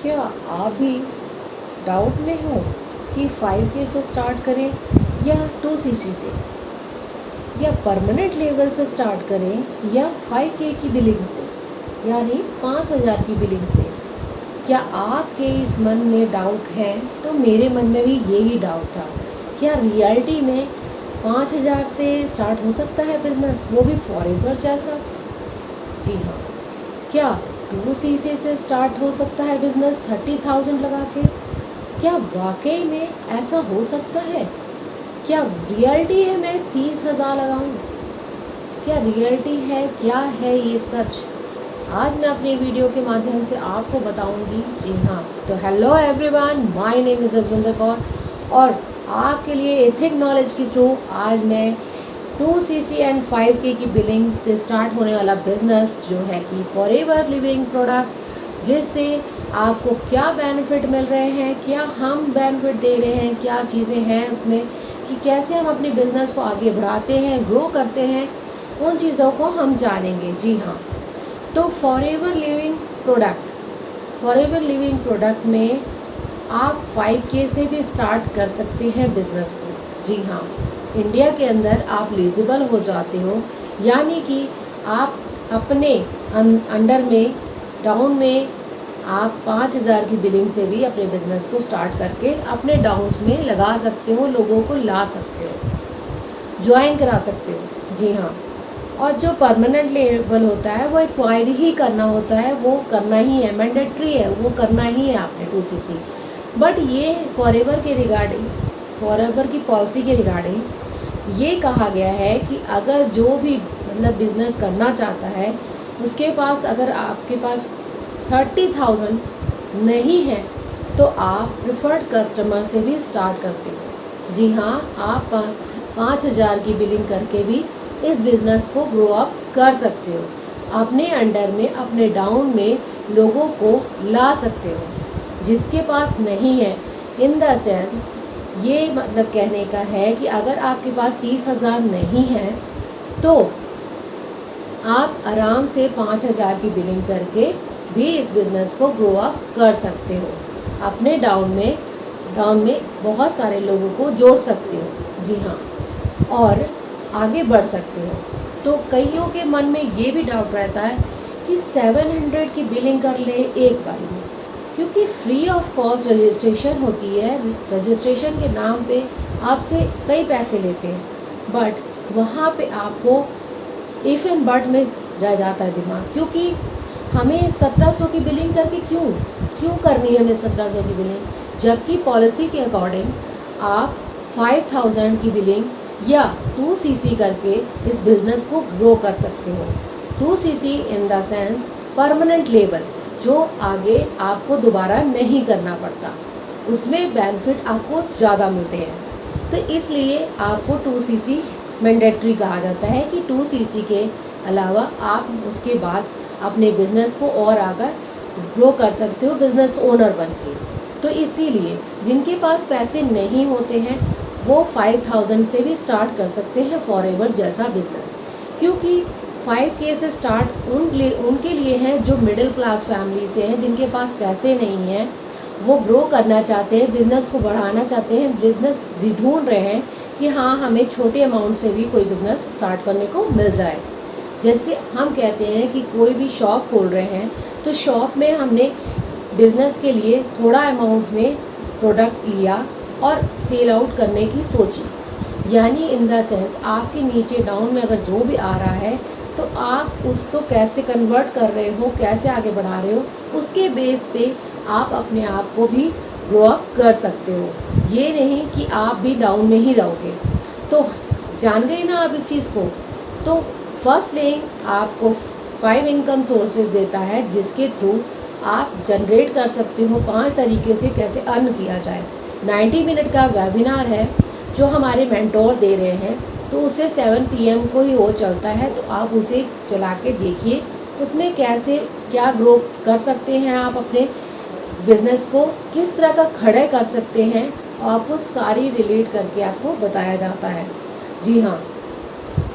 क्या आप भी डाउट में हो कि 5K से स्टार्ट करें या 2cc से, या परमानेंट लेवल से स्टार्ट करें या 5K की बिलिंग से, यानी 5,000 की बिलिंग से? क्या आपके इस मन में डाउट है? तो मेरे मन में भी यही डाउट था। क्या रियलिटी में 5,000 से स्टार्ट हो सकता है बिजनेस, वो भी फॉरएवर जैसा? जी हाँ। क्या 2cc से स्टार्ट हो सकता है बिजनेस 30,000 लगा के? क्या वाकई में ऐसा हो सकता है? क्या रियलिटी है मैं 30,000 लगाऊं? क्या रियलिटी है? क्या है ये सच? आज मैं अपने वीडियो के माध्यम से आपको बताऊंगी। जी हाँ, तो hello everyone, my name is Rajwinder Kaur और आपके लिए एथिक नॉलेज के थ्रू आज मैं 2cc एंड 5K की बिलिंग से स्टार्ट होने वाला बिजनेस जो है कि फॉरएवर लिविंग प्रोडक्ट, जिससे आपको क्या बेनिफिट मिल रहे हैं, क्या हम बेनिफिट दे रहे हैं, क्या चीज़ें हैं उसमें, कि कैसे हम अपने बिज़नेस को आगे बढ़ाते हैं, ग्रो करते हैं, उन चीज़ों को हम जानेंगे। जी हाँ, तो फॉरएवर लिविंग प्रोडक्ट में आप 5K से भी स्टार्ट कर सकते हैं बिज़नेस को। जी हाँ, इंडिया के अंदर आप एलिजिबल हो जाते हो, यानी कि आप अपने अंडर में डाउन में आप 5,000 की बिलिंग से भी अपने बिज़नेस को स्टार्ट करके अपने डाउन्स में लगा सकते हो, लोगों को ला सकते हो, ज्वाइन करा सकते हो। जी हाँ, और जो परमानेंट लेवल होता है वो एक्वायर ही करना होता है, वो करना ही है, मैंडेटरी है, वो करना ही है आपने 2cc। बट ये फॉरएवर की पॉलिसी के रिगार्डिंग ये कहा गया है कि अगर जो भी मतलब बिज़नेस करना चाहता है उसके पास, अगर आपके पास 30,000 नहीं है तो आप प्रिफर्ड कस्टमर से भी स्टार्ट करते हो। जी हाँ, आप 5,000 की बिलिंग करके भी इस बिज़नेस को ग्रो अप कर सकते हो, अपने अंडर में, अपने डाउन में लोगों को ला सकते हो। जिसके पास नहीं है, इन द सेंस ये मतलब कहने का है कि अगर आपके पास 30,000 नहीं है तो आप आराम से 5,000 की बिलिंग करके भी इस बिज़नेस को ग्रो अप कर सकते हो, अपने डाउन में बहुत सारे लोगों को जोड़ सकते हो। जी हाँ, और आगे बढ़ सकते हो। तो कईयों के मन में ये भी डाउट रहता है कि 700 की बिलिंग कर ले एक बारी में, क्योंकि फ्री ऑफ कॉस्ट रजिस्ट्रेशन होती है। रजिस्ट्रेशन के नाम पे आपसे कई पैसे लेते हैं, बट वहाँ पे आपको इफ़ एंड बट में रह जाता है दिमाग, क्योंकि हमें 1700 की बिलिंग करके क्यों करनी है हमें 1700 की बिलिंग, जबकि पॉलिसी के अकॉर्डिंग आप 5,000 की बिलिंग या 2cc करके इस बिज़नेस को ग्रो कर सकते हो। 2cc in the sense permanent level, जो आगे आपको दोबारा नहीं करना पड़ता, उसमें बेनिफिट आपको ज़्यादा मिलते हैं। तो इसलिए आपको 2cc मैंडेटरी कहा जाता है कि 2cc के अलावा आप उसके बाद अपने बिज़नेस को और आगे ग्रो कर सकते हो बिज़नेस ओनर बन के। तो इसीलिए जिनके पास पैसे नहीं होते हैं वो 5,000 से भी स्टार्ट कर सकते हैं फॉरएवर जैसा बिज़नेस, क्योंकि 5K से स्टार्ट उनके लिए हैं जो मिडिल क्लास फैमिली से हैं, जिनके पास पैसे नहीं हैं, वो ग्रो करना चाहते हैं, बिज़नेस को बढ़ाना चाहते हैं, बिज़नेस ढूंढ रहे हैं कि हाँ हमें छोटे अमाउंट से भी कोई बिज़नेस स्टार्ट करने को मिल जाए। जैसे हम कहते हैं कि कोई भी शॉप खोल रहे हैं तो शॉप में हमने बिज़नेस के लिए थोड़ा अमाउंट में प्रोडक्ट लिया और सेल आउट करने की सोची, यानी इन द सेंस आपके नीचे डाउन में अगर जो भी आ रहा है तो आप उसको कैसे कन्वर्ट कर रहे हो, कैसे आगे बढ़ा रहे हो, उसके बेस पे आप अपने आप को भी ग्रो अप कर सकते हो। ये नहीं कि आप भी डाउन में ही रहोगे। तो जान गए ना आप इस चीज़ को। तो फर्स्ट लिंक आपको 5 इनकम सोर्सेज देता है, जिसके थ्रू आप जनरेट कर सकते हो 5 तरीके से कैसे अर्न किया जाए। 90 मिनट का वेबिनार है जो हमारे मेंटोर दे रहे हैं, तो उसे 7 PM को ही वो चलता है, तो आप उसे चला के देखिए, उसमें कैसे क्या ग्रो कर सकते हैं, आप अपने बिज़नेस को किस तरह का खड़े कर सकते हैं, आपको सारी रिलेट करके आपको बताया जाता है। जी हाँ,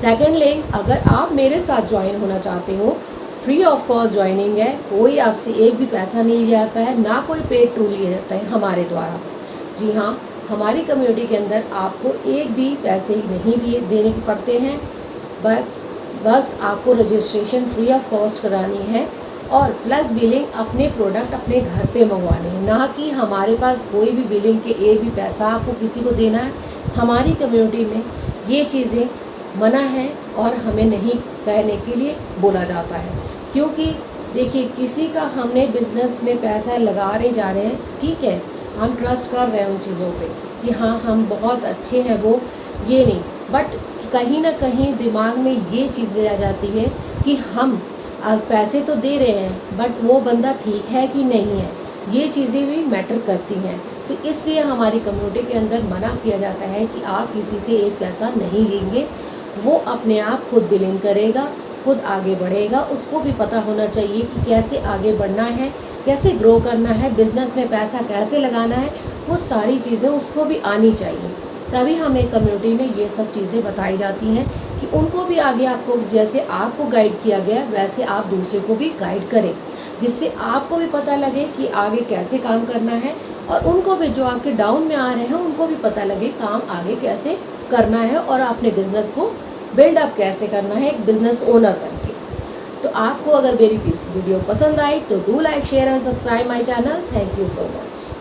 सेकंड लिंक, अगर आप मेरे साथ ज्वाइन होना चाहते हो फ्री ऑफ कॉस्ट ज्वाइनिंग है, कोई आपसे एक भी पैसा नहीं लिया जाता है, ना कोई पेड टूल लिया जाता है हमारे द्वारा। जी हाँ, हमारी कम्युनिटी के अंदर आपको एक भी पैसे नहीं देने पड़ते हैं, बस आपको रजिस्ट्रेशन फ्री ऑफ कॉस्ट करानी है और प्लस बिलिंग अपने प्रोडक्ट अपने घर पे मंगवाने हैं, ना कि हमारे पास कोई भी बिलिंग के एक भी पैसा आपको किसी को देना है। हमारी कम्युनिटी में ये चीज़ें मना है और हमें नहीं कहने के लिए बोला जाता है, क्योंकि देखिए किसी का हमने बिज़नेस में पैसा लगाने जा रहे हैं, ठीक है, हम ट्रस्ट कर रहे हैं उन चीज़ों पे कि हाँ हम बहुत अच्छे हैं, वो ये नहीं, बट कहीं ना कहीं दिमाग में ये चीज़ ले आ जाती है कि हम पैसे तो दे रहे हैं बट वो बंदा ठीक है कि नहीं है, ये चीज़ें भी मैटर करती हैं। तो इसलिए हमारी कम्युनिटी के अंदर मना किया जाता है कि आप किसी से एक पैसा नहीं लेंगे, वो अपने आप खुद बिलिंग करेगा, खुद आगे बढ़ेगा। उसको भी पता होना चाहिए कि कैसे आगे बढ़ना है, कैसे ग्रो करना है, बिज़नेस में पैसा कैसे लगाना है, वो सारी चीज़ें उसको भी आनी चाहिए। तभी हमें कम्युनिटी में ये सब चीज़ें बताई जाती हैं कि उनको भी आगे आपको जैसे आपको गाइड किया गया वैसे आप दूसरे को भी गाइड करें, जिससे आपको भी पता लगे कि आगे कैसे काम करना है और उनको भी जो आपके डाउन में आ रहे हैं उनको भी पता लगे काम आगे कैसे करना है और अपने बिज़नेस को बिल्डअप कैसे करना है एक बिज़नेस ओनर बनके। तो आपको अगर मेरी वीडियो पसंद आई तो do like share and subscribe my channel. Thank you so much.